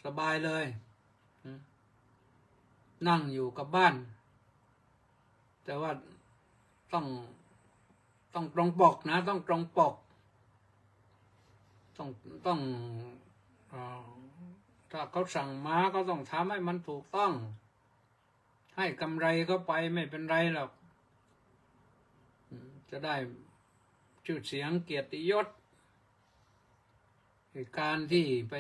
สบายเลยนั่งอยู่กับบ้านแต่ว่าต้องตรงปกนะต้องตรงปกต้องถ้าเขาสั่งมาก็ต้องทำให้มันถูกต้องให้กำไรก็ไปไม่เป็นไรหรอกจะได้ชื่อเสียงเกียรติยศการที่ไป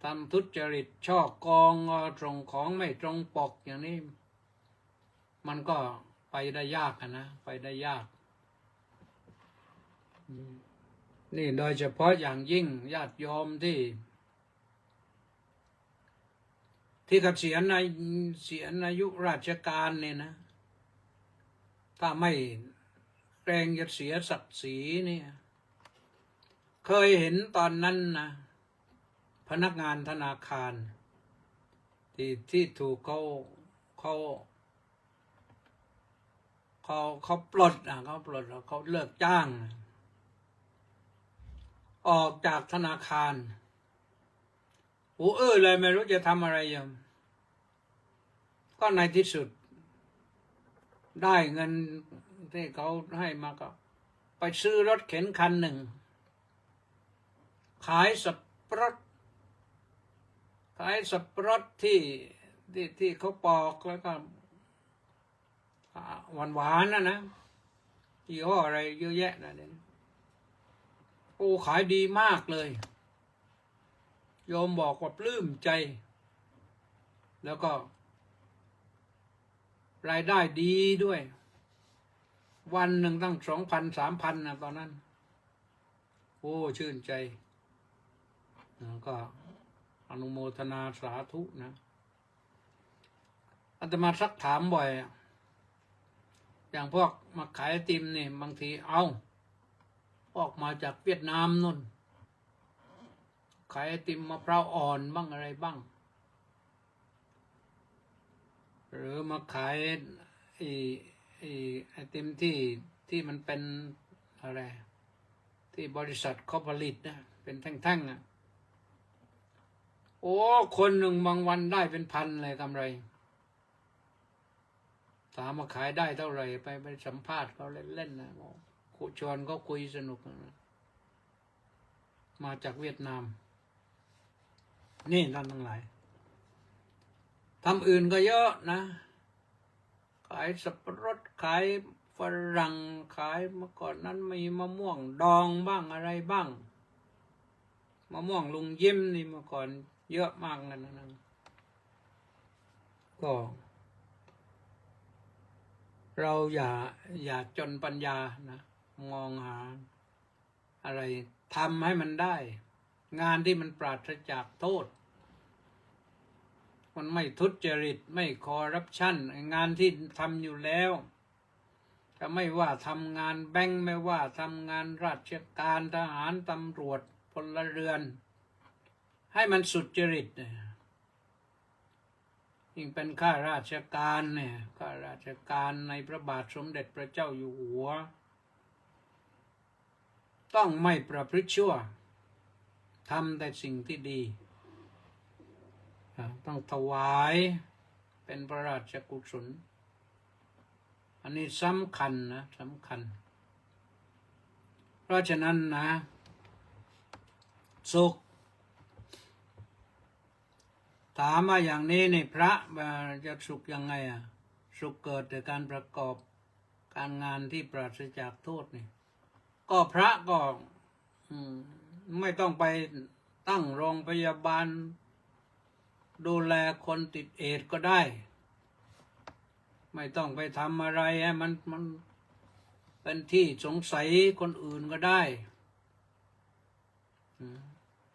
ทำทุจริตช่อโกงส่งของไม่ตรงปกอย่างนี้มันก็ไปได้ยากนะไปได้ยากนี่โดยเฉพาะอย่างยิ่งญาติโยมที่เกษียณอายุราชการเนี่ยนะถ้าไม่เกรงจะเสียศักดิ์ศรีเนี่ยเคยเห็นตอนนั้นนะพนักงานธนาคารที่ถูกเขาปลดเขาเลิกจ้างออกจากธนาคารเลยไม่รู้จะทำอะไรยังก็ในที่สุดได้เงินที่เขาให้มาก็ไปซื้อรถเข็นคันหนึ่งขายสับปะรดที่เขาปอกแล้วก็หวานนะยี่ห้ออะไรเยอะแยะนะเนี่ยขายดีมากเลยโยมบอกว่าปลื้มใจแล้วก็รายได้ดีด้วยวันหนึ่งตั้ง2,000-3,000นะตอนนั้นชื่นใจก็อนุโมทนาสาธุนะอาตมาซักถามบ่อยอย่างพวกมาขายไอติมนี่บางทีออกมาจากเวียดนามนู่นขายไอติมมะพร้าวอ่อนบ้างอะไรบ้างหรือมาขาย ไอติมที่มันเป็นอะไรที่บริษัทเขาผลิตนะเป็นแท่งๆอ่ะโอ้คนหนึ่งบางวันได้เป็นพันเลยกำไรถามมาขายได้เท่าไหร่ไปสัมภาษณ์เขาเล่นๆนะชวนเขาคุยสนุกนะมาจากเวียดนามนี่ท่านทั้งหลายทำอื่นก็เยอะนะขายสับปะรดขายฝรั่งขายเมื่อก่อนนั้นมีมะม่วงดองบ้างอะไรบ้างมะม่วงลุงยิ้มนี่เมื่อก่อนเยอะมากนั่นนะก็เราอย่าจนปัญญานะมองหาอะไรทำให้มันได้ งานที่มันปราศจากโทษมันไม่ทุจริตไม่คอร์รัปชันงานที่ทำอยู่แล้วจะไม่ว่าทำงานแบงค์ไม่ว่าทำงานราชการทหารตำรวจพลเรือนให้มันสุจริตยิ่งเป็นข้าราชการเนี่ยข้าราชการในพระบาทสมเด็จพระเจ้าอยู่หัวต้องไม่ประพฤติชั่วทำแต่สิ่งที่ดีต้องถวายเป็นพระราชกุศลอันนี้สำคัญนะสำคัญเพราะฉะนั้นนะสุขถามมาอย่างนี้ในพระจะสุขยังไงสุขเกิดจากการประกอบการงานที่ปราศจากโทษนี่ก็พระก็ไม่ต้องไปตั้งโรงพยาบาลดูแลคนติดเอดส์ก็ได้ไม่ต้องไปทำอะไรให้มันเป็นที่สงสัยคนอื่นก็ได้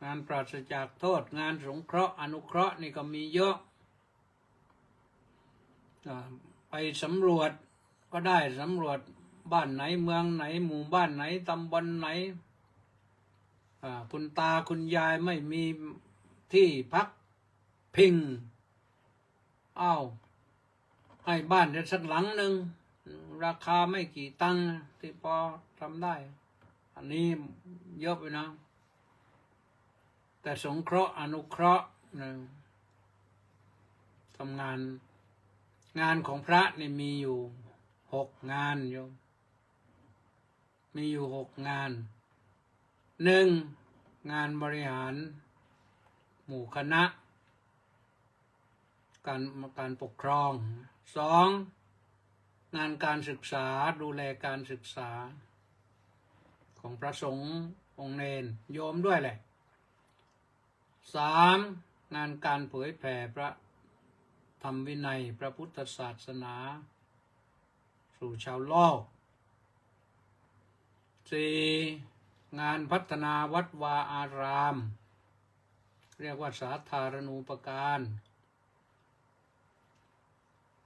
งานปราศจากโทษงานสงเคราะห์อนุเคราะห์นี่ก็มีเยอะไปสำรวจก็ได้สำรวจบ้านไหนเมืองไหนหมู่บ้านไหนตำบลไหนคุณตาคุณยายไม่มีที่พักพิงให้บ้านได้สักหลังหนึ่งราคาไม่กี่ตังค์ที่พอทำได้อันนี้เยอะไปนะแต่สงเคราะห์อนุเคราะห์ทำงานของพระนี่มีอยู่6 งานโยมมีอยู่6 งาน1งานบริหารหมู่คณะการปกครอง2งานการศึกษาดูแลการศึกษาของพระสงฆ์องค์เณรโยมด้วยแหละ3งานการเผยแผ่พระธรรมวินัยพระพุทธศาสนาสู่ชาวโลก4งานพัฒนาวัดวาอารามเรียกว่าสาธารณูปการ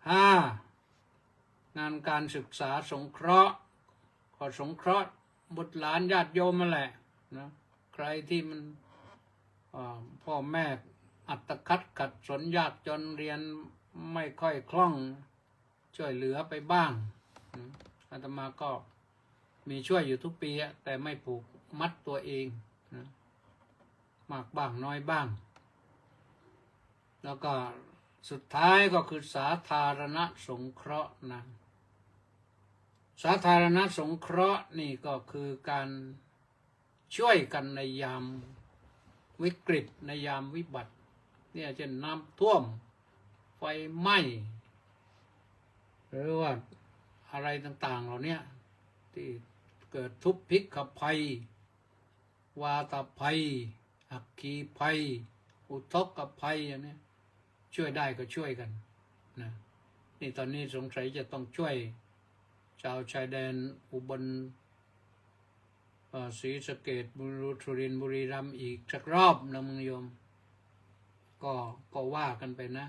5งานการศึกษาสงเคราะห์ก็สงเคราะห์บุตรหลานญาติโยมมาแหละนะใครที่มันพ่อแม่อัตคัดขัดสนยากจนเรียนไม่ค่อยคล่องช่วยเหลือไปบ้างอาตมาก็มีช่วยอยู่ทุกปีแต่ไม่ผูกมัดตัวเองนะมากบ้างน้อยบ้างแล้วก็สุดท้ายก็คือสาธารณสงเคราะห์นะสาธารณสงเคราะห์นี่ก็คือการช่วยกันในยามวิกฤตในยามวิบัติเนี่ยเช่นน้ำท่วมไฟไหม้หรือว่าอะไรต่างๆเหล่านี้ที่เกิดทุพพิกภัยวาตภัยอัคคีภัยอุทกภัยอย่างนี้ช่วยได้ก็ช่วยกันนะนี่ตอนนี้สงสัยจะต้องช่วยชาวชายแดนอุบลศรีสะเกษสุรินทร์บุรีรัมย์อีกสักรอบนะมึงโยมก็ว่ากันไปนะ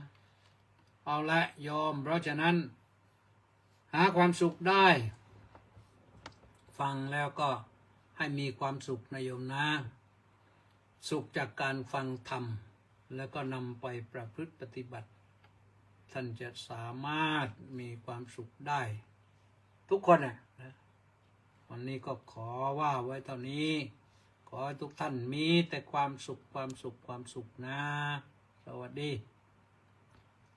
เอาละโยมเพราะฉะนั้นหาความสุขได้ฟังแล้วก็ให้มีความสุขนะโยมนะสุขจากการฟังธรรมแล้วก็นำไปประพฤติปฏิบัติ ท่านจะสามารถมีความสุขได้ ทุกคนนะวันนี้ก็ขอว่าไว้เท่านี้ ขอให้ทุกท่านมีแต่ความสุขความสุขความสุขนะ สวัสดี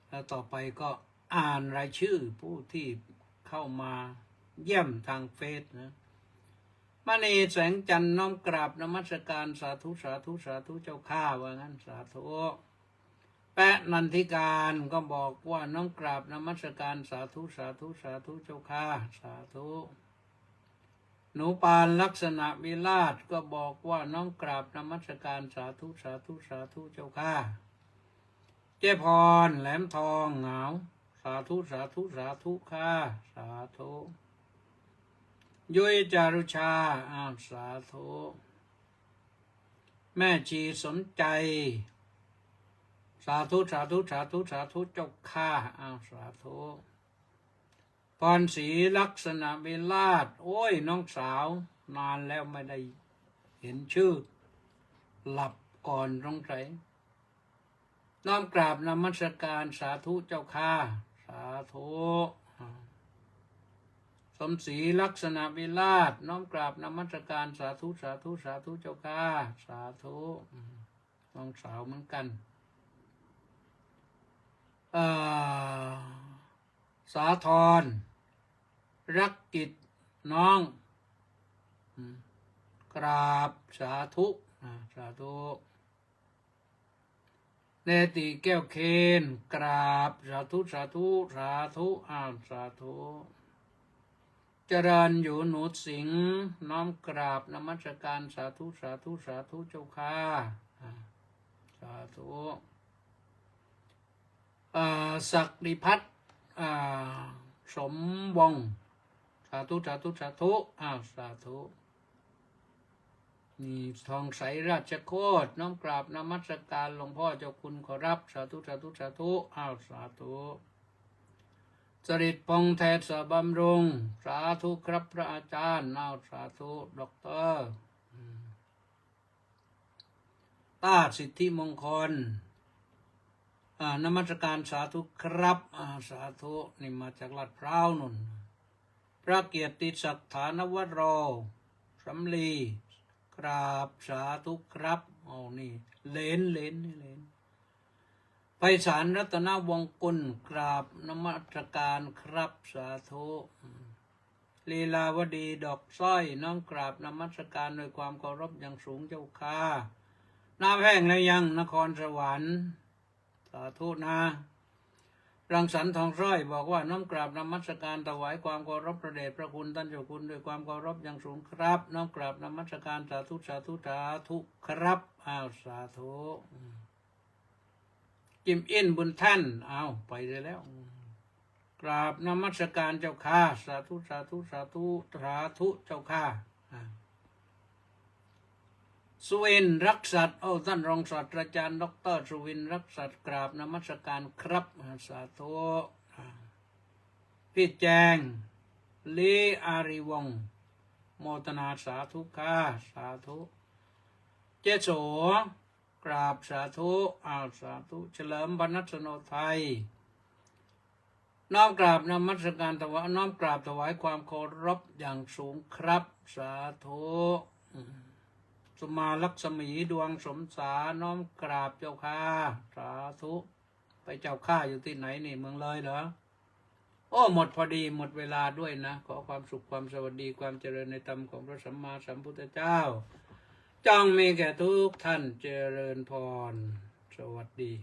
แล้วต่อไปก็อ่านรายชื่อผู้ที่เข้ามาเยี่ยมทางเฟซนะมณีแสงจันทร์น้อมกราบนมัสการสาธุสาธุสาธุเจ้าข้าว่างั้นสาธุแปะนันทิการก็บอกว่าน้อมกราบนมัสการสาธุสาธุสาธุเจ้าข้าสาธุหนูปานลักษณะวิราชก็บอกว่าน้อมกราบนมัสการสาธุสาธุสาธุเจ้าข้าเจ้พรแหลมทองเหงาสาธุสาธุสาธุข้าสาธุยุ้ยจารุชาสาธุแม่ชีสนใจสาธุสาธุสาธุสาธุเจ้าข้าสาธุพรศรีลักษณะเวลาศโอ้ยน้องสาวนานแล้วไม่ได้เห็นชื่อหลับก่อนตรงไหนน้อมกราบนมัสการสาธุเจ้าข้าสาธุสมศรีลักษณะวิราชน้อมกราบนมัสการสาธุสาธุสาธุเจ้าข้าสาธุน้องสาวเหมือนกันสาธรรักกิจน้องกราบสาธุสาธุเนติแก้วเคนกราบสาธุสาธุสาธุสาธุเจริญอยู่หนูสิงห์น้อมกราบนมัสการสาธุสาธุสาธุเจ้าข้าสาธุศักดิพัฒน์สมวงศ์สาธุสาธุสาธุสาธุนี่ทองใสราชโคตรน้อมกราบนมัสการหลวงพ่อเจ้าคุณขอรับสาธุสาธุสาธุสาธุสริตพงษ์แทศบำรุงสาธุครับพระอาจารย์สาธุด็อกเตอร์ต้าสิทธิมงคลนมัสการสาธุครับสาธุนี่มาจากลาดพร้าวนุ่นพระเกียรติศักดิ์ฐานวโรสำลีกราบสาธุครับนี่เลนไพศาลรัตนวงกุลกราบนมัสการครับสาธุลีลาวดีดอกสร้อยน้อมกราบนมัสการด้วยความเคารพอย่างสูงเจ้าค่ะน้ำแห้งแล้วยังนครสวรรค์สาธุนะรังสรรค์ทองสร้อยบอกว่าน้อมกราบนมัสการถวายความเคารพพระเดชพระคุณท่านเจ้าคุณด้วยความเคารพอย่างสูงครับน้อมกราบนมัสการสาธุสาธุสาธุครับสาธุจิมอินบุญท่านไปได้แล้วกราบนมัสการเจ้าข้าสาธุสาธุสาธุสาธุเจ้าข้าสุวินรักษัตริย์ท่านรองศาสตราจารย์ดร.สุวินรักษัตริย์กราบนมัสการครับสาธุพี่แจงลีอารีวงศ์โมทนาสาธุข้าสาธุเจโสกราบสาธุสาธุเฉลิมบรรณชโนไทยน้อมกราบนมัสการถวายน้อมกราบถวายความเคารพอย่างสูงครับสาธุสุมาลักษมีดวงสมสาน้อมกราบเจ้าข้าสาธุไปเจ้าข้าอยู่ที่ไหนนี่เมืองเลยเหรอหมดพอดีหมดเวลาด้วยนะขอความสุขความสวัสดีความเจริญในธรรมของพระสัมมาสัมพุทธเจ้าจงมีแก่ทุกท่านเจริญพรสวัสดี